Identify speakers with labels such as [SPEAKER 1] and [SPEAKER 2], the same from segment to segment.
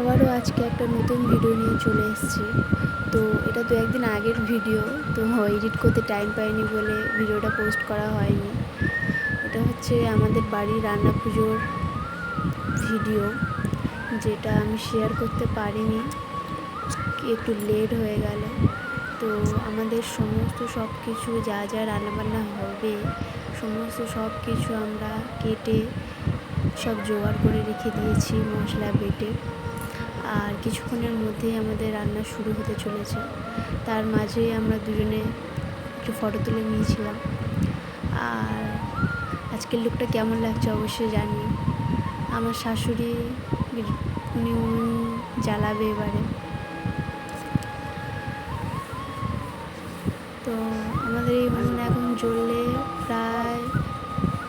[SPEAKER 1] আবারও আজকে একটা নতুন ভিডিও নিয়ে চলে এসেছি। তো এটা তো একদিন আগের ভিডিও, তো এডিট করতে টাইম পাইনি বলে ভিডিওটা পোস্ট করা হয়নি। এটা হচ্ছে আমাদের বাড়ির রান্না পুজোর ভিডিও, যেটা আমি শেয়ার করতে পারিনি, একটু লেট হয়ে গেল। তো আমাদের সমস্ত সব কিছু যা যা রান্নাবান্না হবে সমস্ত সব কিছু আমরা কেটে সব জোগাড় করে রেখে দিয়েছি, মশলা বেটে। আর কিছুক্ষণের মধ্যেই আমাদের রান্না শুরু হতে চলেছে। তার মাঝেই আমরা দুজনে একটু ফটো তুলে নিয়েছিলাম। আর আজকের লুকটা কেমন লাগছে অবশ্যই জানি। আমার শাশুড়ি উনি জ্বালাবে এবারে। তো আমাদের এই উনুন এখন জ্বললে প্রায়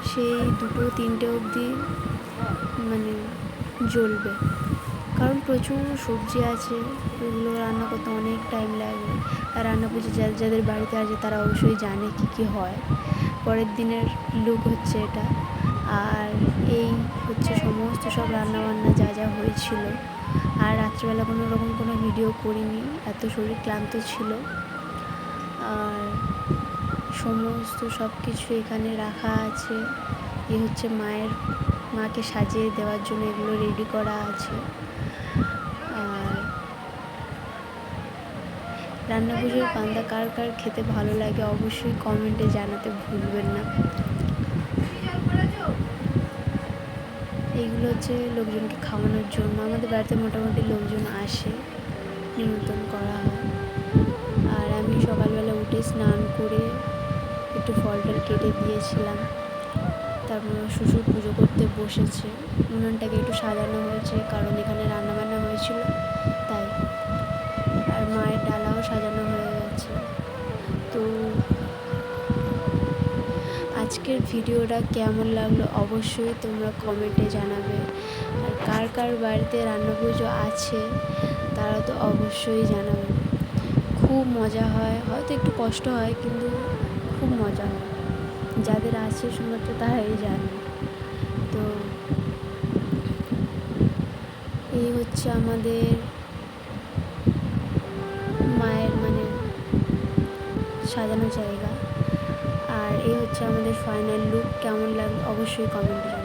[SPEAKER 1] সেই 2-3টে অবধি জ্বলবে, কারণ প্রচুর সবজি আছে, এগুলো রান্না করতে অনেক টাইম লাগবে। আর রান্না পুজো যাদের বাড়িতে আছে তারা অবশ্যই জানে কী হয়। পরের দিনের লুক হচ্ছে এটা। আর এই হচ্ছে সমস্ত সব রান্নাবান্না যা যা হয়েছিল। আর রাত্রিবেলা কোনো ভিডিও করিনি, এত শরীর ক্লান্ত ছিল। আর সমস্ত সব কিছু এখানে রাখা আছে। এ হচ্ছে মাকে সাজিয়ে দেওয়ার জন্য এগুলো রেডি করা আছে। আর রান্না পুজোর পান্তা কার কার খেতে ভালো লাগে অবশ্যই কমেন্টে জানাতে ভুলবেন না। এইগুলো হচ্ছে লোকজনকে খাওয়ানোর জন্য। আমাদের বাড়িতে মোটামুটি লোকজন আসে, নিমন্ত্রণ করা হয়। আর আমি সকালবেলা উঠে স্নান করে একটু ফল টল কেটে দিয়েছিলাম। তারপর শ্বশুর পুজো করতে বসেছে। উনুনটাকে একটু সাজানো হয়েছে, কারণ এখানে রান্নাবান্না হয়েছিল তাই। আর মায়ের ডালাও সাজানো হয়ে গেছে। তো আজকের ভিডিওটা কেমন লাগলো অবশ্যই তোমরা কমেন্টে জানাবে। আর কার কার বাড়িতে রান্না পুজো আছে তারা তো অবশ্যই জানাবে। খুব মজা হয়, হয়তো একটু কষ্ট হয়, কিন্তু খুব মজা হয়। যাদের আছে শুধুমাত্র তারাই জানে। তো এই হচ্ছে আমাদের মায়ের সাজানো জায়গা। আর এই হচ্ছে আমাদের ফাইনাল লুক। কেমন লাগলো অবশ্যই কমেন্টে জানাবেন।